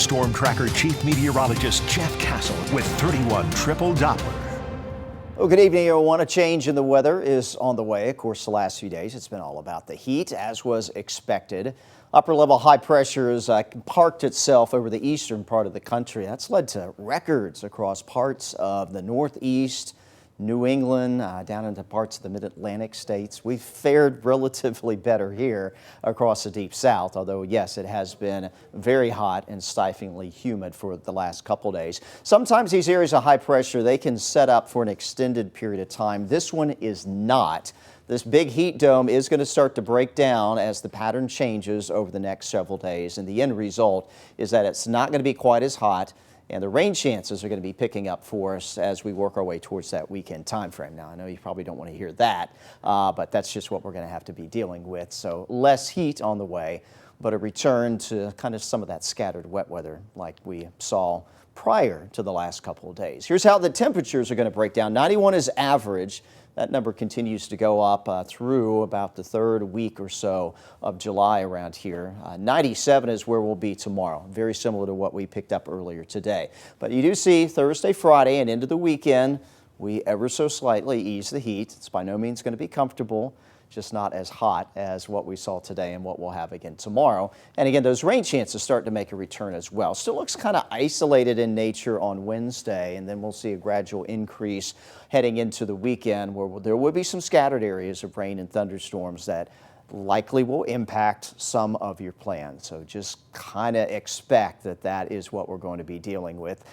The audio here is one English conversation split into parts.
Storm Tracker Chief Meteorologist Jeff Castle with 31 Triple Doppler. Well, good evening, everyone. A change in the weather is on the way. Of course, the last few days it's been all about the heat, as was expected. Upper level high pressure has parked itself over the eastern part of the country. That's led to records across parts of the Northeast, New England, down into parts of the mid-Atlantic states. We've fared relatively better here across the deep south, although yes, it has been very hot and stiflingly humid for the last couple days. Sometimes these areas of high pressure, they can set up for an extended period of time. This one is not. This big heat dome is going to start to break down as the pattern changes over the next several days, and the end result is that it's not going to be quite as hot, and the rain chances are going to be picking up for us as we work our way towards that weekend time frame. Now, I know you probably don't want to hear that, but that's just what we're going to have to be dealing with. So less heat on the way, but a return to kind of some of that scattered wet weather like we saw prior to the last couple of days. Here's how the temperatures are going to break down. 91 is average. That number continues to go up through about the third week or so of July around here. 97 is where we'll be tomorrow, very similar to what we picked up earlier today. But you do see Thursday, Friday, and into the weekend, we ever so slightly ease the heat. It's by no means going to be comfortable, just not as hot as what we saw today and what we'll have again tomorrow. And again, those rain chances start to make a return as well. Still looks kind of isolated in nature on Wednesday, and then we'll see a gradual increase heading into the weekend where there will be some scattered areas of rain and thunderstorms that likely will impact some of your plans. So just kind of expect that that is what we're going to be dealing with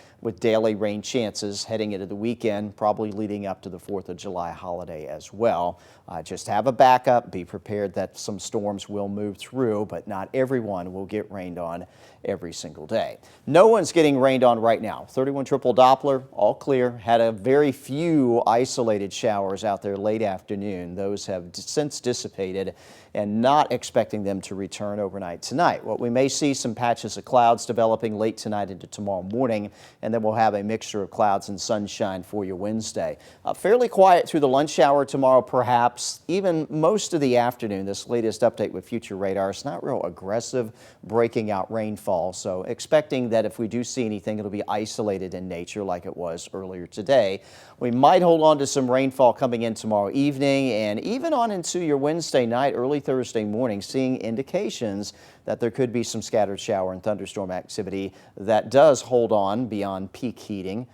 daily rain chances heading into the weekend, probably leading up to the 4th of July holiday as well. Just have a backup, be prepared that some storms will move through, but not everyone will get rained on every single day. No one's getting rained on right now. 31 Triple Doppler, all clear. Had a very few isolated showers out there late afternoon. Those have since dissipated, and not expecting them to return overnight tonight. What we may see some patches of clouds developing late tonight into tomorrow morning, and then we'll have a mixture of clouds and sunshine for you Wednesday. Fairly quiet through the lunch hour tomorrow, perhaps even most of the afternoon. This latest update with Future Radar, it's not real aggressive breaking out rainfall, so expecting that if we do see anything, it'll be isolated in nature like it was earlier today. We might hold on to some rainfall coming in tomorrow evening and even on into your Wednesday night, early Thursday morning, seeing indications that there could be some scattered shower and thunderstorm activity that does hold on beyond peak heating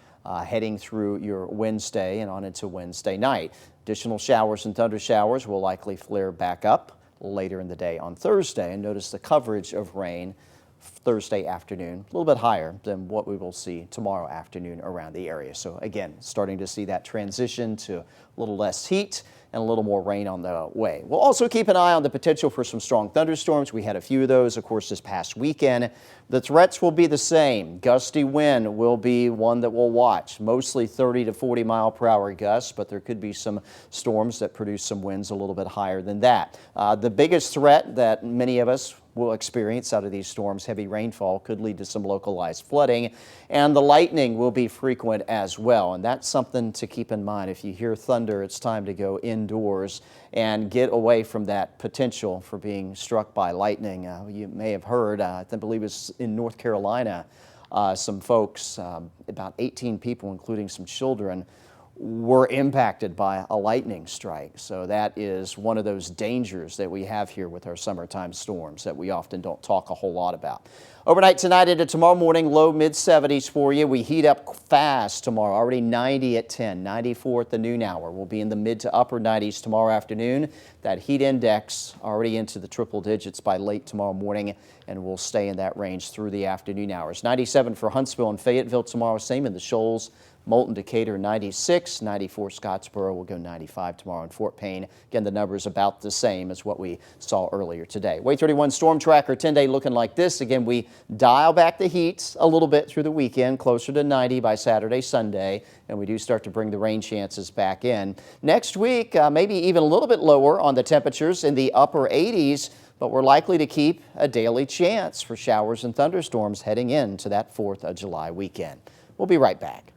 heading through your Wednesday and on into Wednesday night. Additional showers and thunder showers will likely flare back up later in the day on Thursday, and notice the coverage of rain Thursday afternoon, a little bit higher than what we will see tomorrow afternoon around the area. So again, starting to see that transition to a little less heat and a little more rain on the way. We'll also keep an eye on the potential for some strong thunderstorms. We had a few of those, of course, this past weekend. The threats will be the same. Gusty wind will be one that we'll watch, mostly 30 to 40 mile per hour gusts, but there could be some storms that produce some winds a little bit higher than that. The biggest threat that many of us will experience out of these storms, heavy rainfall, could lead to some localized flooding, and the lightning will be frequent as well. And that's something to keep in mind. If you hear thunder, it's time to go indoors and get away from that potential for being struck by lightning. You may have heard, I believe it's in North Carolina, some folks, about 18 people, including some children, were impacted by a lightning strike. So that is one of those dangers that we have here with our summertime storms that we often don't talk a whole lot about. Overnight tonight into tomorrow morning, low mid-70s for you. We heat up fast tomorrow, already 90 at 10, 94 at the noon hour. We'll be in the mid to upper 90s tomorrow afternoon. That heat index already into the triple digits by late tomorrow morning, and we'll stay in that range through the afternoon hours. 97 for Huntsville and Fayetteville tomorrow, same in the Shoals. Moulton, Decatur 96, 94 Scottsboro will go 95 tomorrow in Fort Payne. Again, the numbers about the same as what we saw earlier today. Wave 31 Storm Tracker 10-day looking like this. Again, we dial back the heat a little bit through the weekend, closer to 90 by Saturday, Sunday, and we do start to bring the rain chances back in. Next week, maybe even a little bit lower on the temperatures in the upper 80s, but we're likely to keep a daily chance for showers and thunderstorms heading into that 4th of July weekend. We'll be right back.